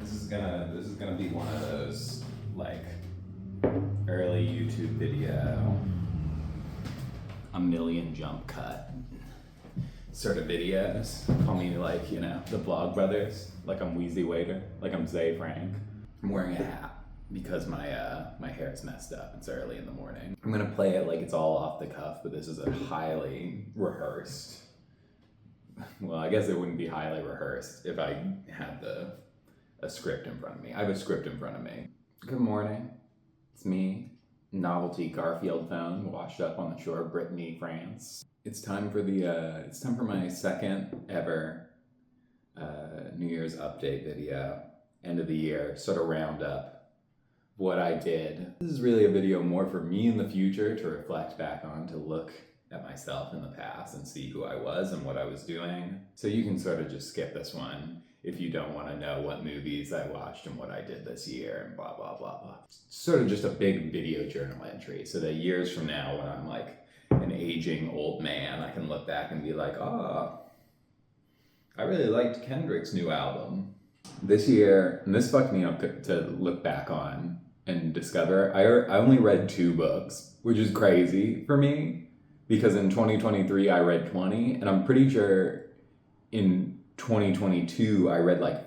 This is gonna be one of those like early YouTube video, a million jump cut sort of videos. Call me like, you know, the Vlog Brothers. Like I'm Wheezy Waiter. Like I'm Zay Frank. I'm wearing a hat because my hair is messed up. It's early in the morning. I'm gonna play it like it's all off the cuff, but this is a highly rehearsed. Well, I guess it wouldn't be highly rehearsed if I had a script in front of me. I have a script in front of me. Good morning. It's me, novelty Garfield phone, washed up on the shore of Brittany, France. It's time for my second ever New Year's update video, end of the year, sort of roundup what I did. This is really a video more for me in the future to reflect back on, to look at myself in the past and see who I was and what I was doing. So you can sort of just skip this one if you don't want to know what movies I watched and what I did this year and blah, blah, blah, blah. It's sort of just a big video journal entry so that years from now when I'm like an aging old man, I can look back and be like, I really liked Kendrick's new album. This year, and this fucked me up to look back on and discover, I only read 2 books, which is crazy for me. Because in 2023, I read 20, and I'm pretty sure in 2022, I read like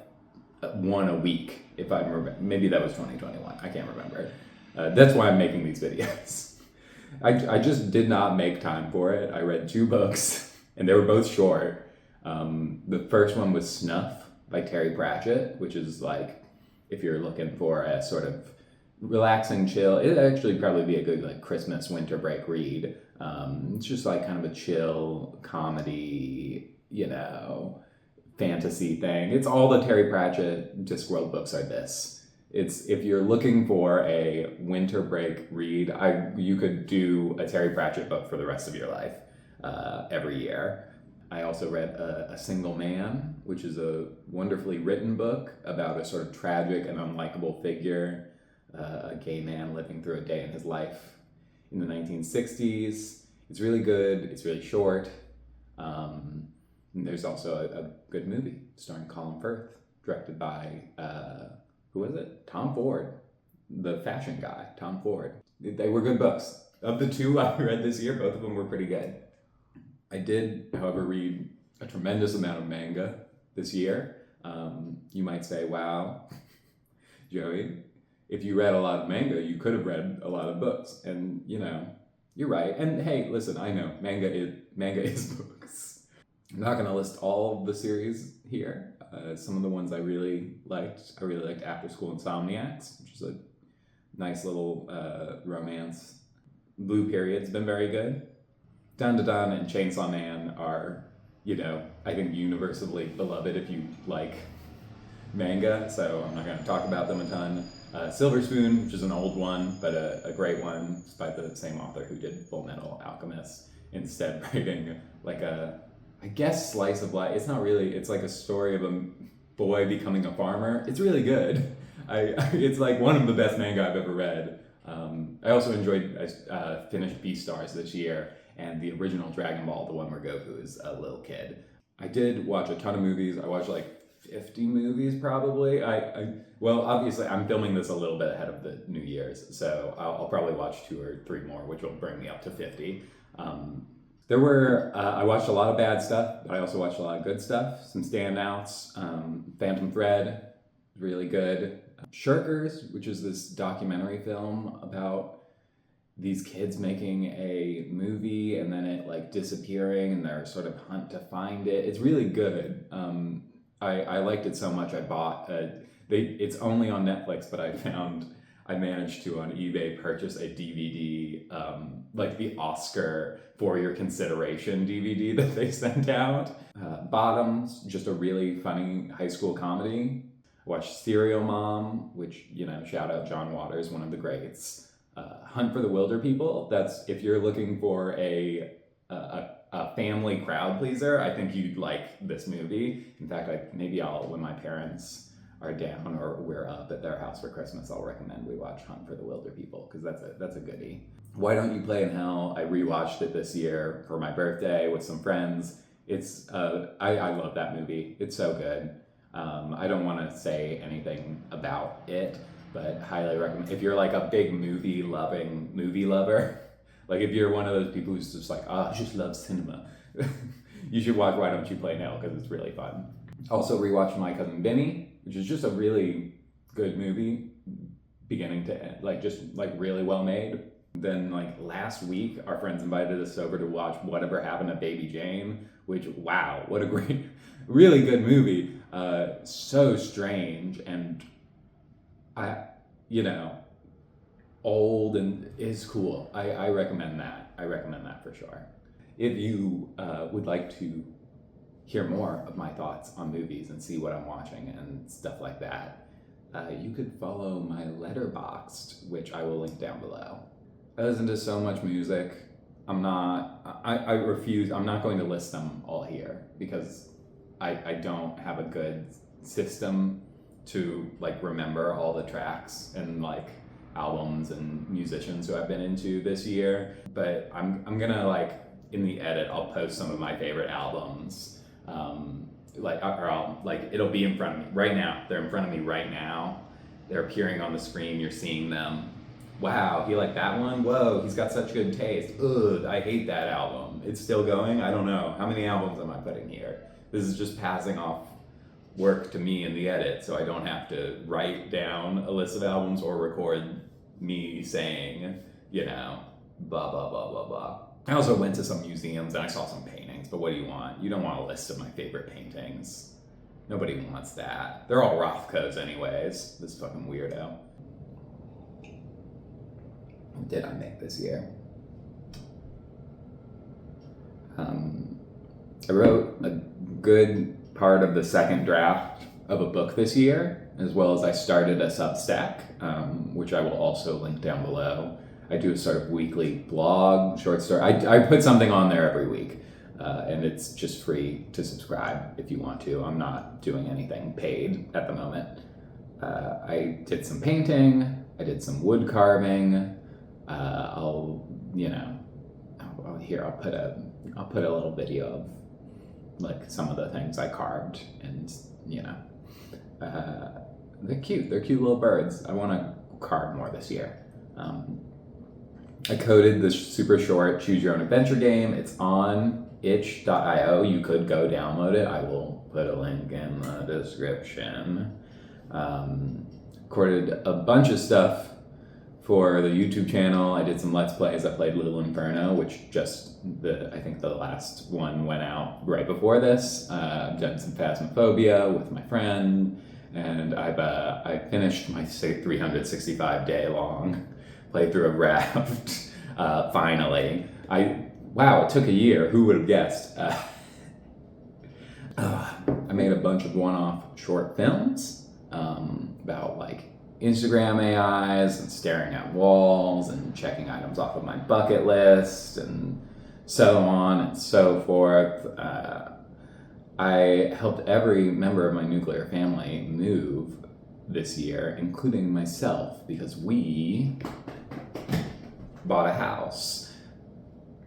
1 a week, if I remember. Maybe that was 2021, I can't remember. That's why I'm making these videos. I just did not make time for it. I read 2 books, and they were both short. The first one was Snuff by Terry Pratchett, which is like, if you're looking for a sort of relaxing, chill, it'd actually probably be a good like Christmas winter break read. It's just like kind of a chill comedy, you know, fantasy thing. It's all the Terry Pratchett Discworld books are this. It's, if you're looking for a winter break read, you could do a Terry Pratchett book for the rest of your life, every year. I also read A Single Man, which is a wonderfully written book about a sort of tragic and unlikable figure, a gay man living through a day in his life in the 1960s. It's really good. It's really short. And there's also a good movie starring Colin Firth, directed by, who was it? Tom Ford, the fashion guy, Tom Ford. They were good books. Of the 2 I read this year, both of them were pretty good. I did, however, read a tremendous amount of manga this year. You might say, wow, Joey, if you read a lot of manga, you could have read a lot of books. And, you know, you're right. And hey, listen, I know, manga is books. I'm not going to list all of the series here. Some of the ones I really liked After School Insomniacs, which is a nice little romance. Blue Period's been very good. Dan Da Dan and Chainsaw Man are, you know, I think universally beloved if you like manga, so I'm not going to talk about them a ton. Silver Spoon, which is an old one, but a great one, by the same author who did Full Metal Alchemist, instead writing like I guess slice of life. It's not really, it's like a story of a boy becoming a farmer. It's really good. It's like one of the best manga I've ever read. I also finished Beastars this year, and the original Dragon Ball, the one where Goku is a little kid. I did watch a ton of movies. I watched like 50 movies probably. Well, obviously I'm filming this a little bit ahead of the New Year's, so I'll probably watch 2 or 3 more, which will bring me up to 50. I watched a lot of bad stuff, but I also watched a lot of good stuff. Some standouts. Phantom Thread, really good. Shirkers, which is this documentary film about these kids making a movie and then it like disappearing and their sort of hunt to find it. It's really good. I liked it so much I bought it's only on Netflix, but I managed to on eBay purchase a DVD, like the Oscar for Your Consideration DVD that they sent out. Bottoms, just a really funny high school comedy. I watched Serial Mom, which, you know, shout out John Waters, one of the greats. Hunt for the Wilder People. That's, if you're looking for a family crowd pleaser, I think you'd like this movie. In fact, when my parents are down or we're up at their house for Christmas, I'll recommend we watch Hunt for the Wilder People, because that's a goodie. Why Don't You Play in Hell? I rewatched it this year for my birthday with some friends. It's I love that movie. It's so good. I don't want to say anything about it, but highly recommend. If you're like a big movie lover, like if you're one of those people who's just like, I just love cinema, you should watch Why Don't You Play Now, because it's really fun. Also rewatched My Cousin Vinny, which is just a really good movie, beginning to end, like just like really well made. Then like last week, our friends invited us over to watch Whatever Happened to Baby Jane, which, wow, what a great, really good movie. So strange and old, and is cool. I recommend that. I recommend that for sure. If you would like to hear more of my thoughts on movies and see what I'm watching and stuff like that, you could follow my Letterboxd, which I will link down below. I listen to so much music. I refuse, I'm not going to list them all here because I don't have a good system to like remember all the tracks and like albums and musicians who I've been into this year. But I'm gonna like, in the edit, I'll post some of my favorite albums. It'll be in front of me right now. They're in front of me right now. They're appearing on the screen. You're seeing them. Wow, he liked that one? Whoa, he's got such good taste. Ugh, I hate that album. It's still going? I don't know. How many albums am I putting here? This is just passing off work to me in the edit, so I don't have to write down a list of albums or record me saying, blah, blah, blah, blah, blah. I also went to some museums and I saw some paintings, but what do you want? You don't want a list of my favorite paintings. Nobody wants that. They're all Rothkos anyways, this fucking weirdo. What did I make this year? I wrote a good part of the second draft of a book this year, as well as I started a Substack, which I will also link down below. I do a sort of weekly blog, short story. I put something on there every week, and it's just free to subscribe if you want to. I'm not doing anything paid at the moment. I did some painting. I did some wood carving. I'll put a little video of like some of the things I carved, and they're cute. They're cute little birds. I want to carve more this year. I coded this super short Choose Your Own Adventure game. It's on itch.io. You could go download it. I will put a link in the description. Recorded a bunch of stuff for the YouTube channel. I did some Let's Plays. I played Little Inferno, which I think the last one went out right before this. I've done some Phasmophobia with my friend, and I finished my 365-day long playthrough of Raft. Finally. Wow, it took a year. Who would have guessed? I made a bunch of one-off short films about like Instagram AIs and staring at walls and checking items off of my bucket list and so on and so forth. I helped every member of my nuclear family move this year, including myself, because we bought a house.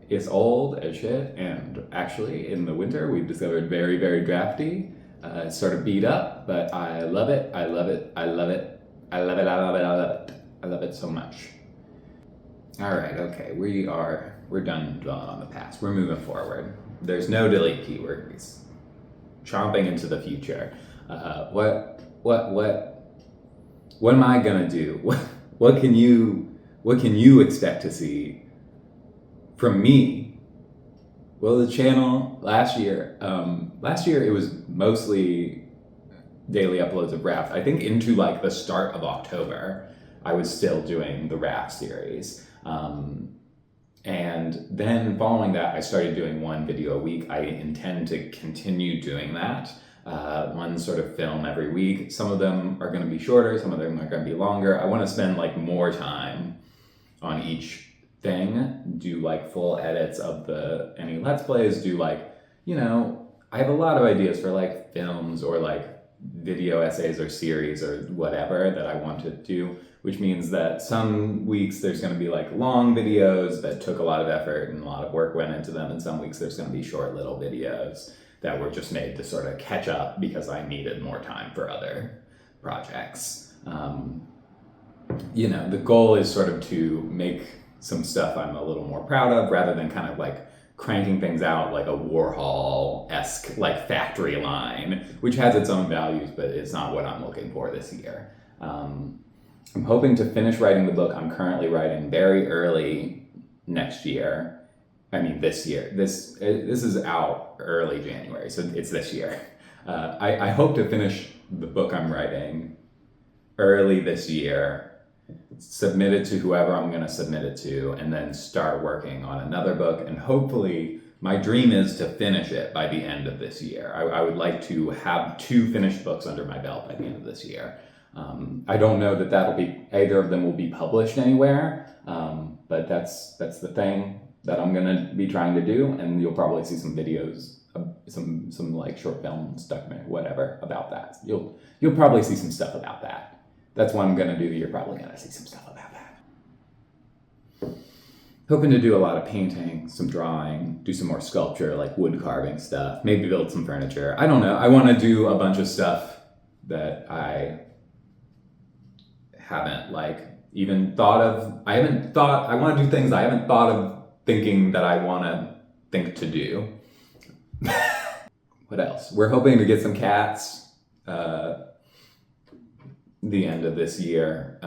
It's old as shit, and actually in the winter we've discovered very, very drafty. It's sort of beat up, but I love it. I love it. I love it. I love it. I love it. I love it. I love it so much. All right. Okay. We're done dwelling on the past. We're moving forward. There's no delete keywords. Chomping into the future. What am I gonna do? What can you expect to see from me? Well, the channel last year it was mostly daily uploads of Raft. I think into like the start of October, I was still doing the Raft series. And then following that, I started doing one video a week. I intend to continue doing that. One sort of film every week. Some of them are gonna be shorter, some of them are gonna be longer. I wanna spend like more time on each thing, do like full edits of any Let's Plays, do like, I have a lot of ideas for like films or like video essays or series or whatever that I want to do, which means that some weeks there's going to be like long videos that took a lot of effort and a lot of work went into them, and some weeks there's going to be short little videos that were just made to sort of catch up because I needed more time for other projects. The goal is sort of to make some stuff I'm a little more proud of rather than kind of like cranking things out like a Warhol-esque like factory line, which has its own values, but it's not what I'm looking for this year. I'm hoping to finish writing the book I'm currently writing very early next year. I mean, this year. This is out early January, so it's this year. I hope to finish the book I'm writing early this year, submit it to whoever I'm going to submit it to, and then start working on another book. And hopefully, my dream is to finish it by the end of this year. I would like to have 2 finished books under my belt by the end of this year. I don't know that either of them will be published anywhere, but that's the thing that I'm going to be trying to do, and you'll probably see some videos, some like short films, documentary, whatever about that. You'll probably see some stuff about that. That's what I'm going to do. You're probably going to see some stuff about that. Hoping to do a lot of painting, some drawing, do some more sculpture, like wood carving stuff, maybe build some furniture. I don't know. I want to do a bunch of stuff that I haven't even thought of. I want to do things I haven't thought of thinking that I want to think to do. What else? We're hoping to get some cats the end of this year.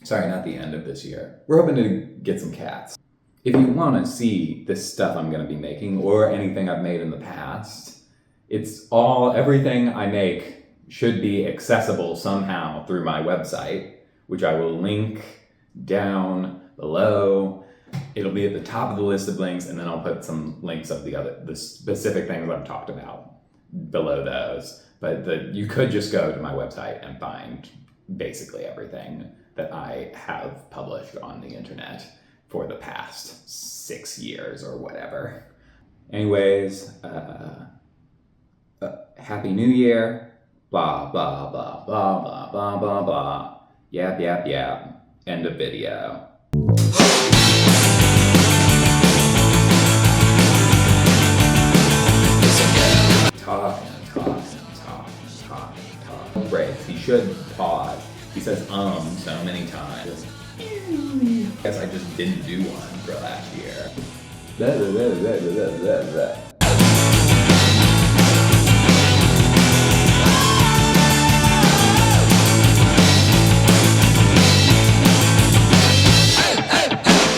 Sorry, not the end of this year. We're hoping to get some cats. If you want to see this stuff I'm going to be making or anything I've made in the past, everything I make should be accessible somehow through my website, which I will link down below. It'll be at the top of the list of links, and then I'll put some links of the specific things I've talked about below those. But you could just go to my website and find basically everything that I have published on the internet for the past 6 years or whatever. Anyways, Happy New Year. Blah, blah, blah, blah, blah, blah, blah, blah. Yap, yap, yap. End of video. Talk. Breaks. He should pause. He says so many times. Guess I just didn't do one for last year.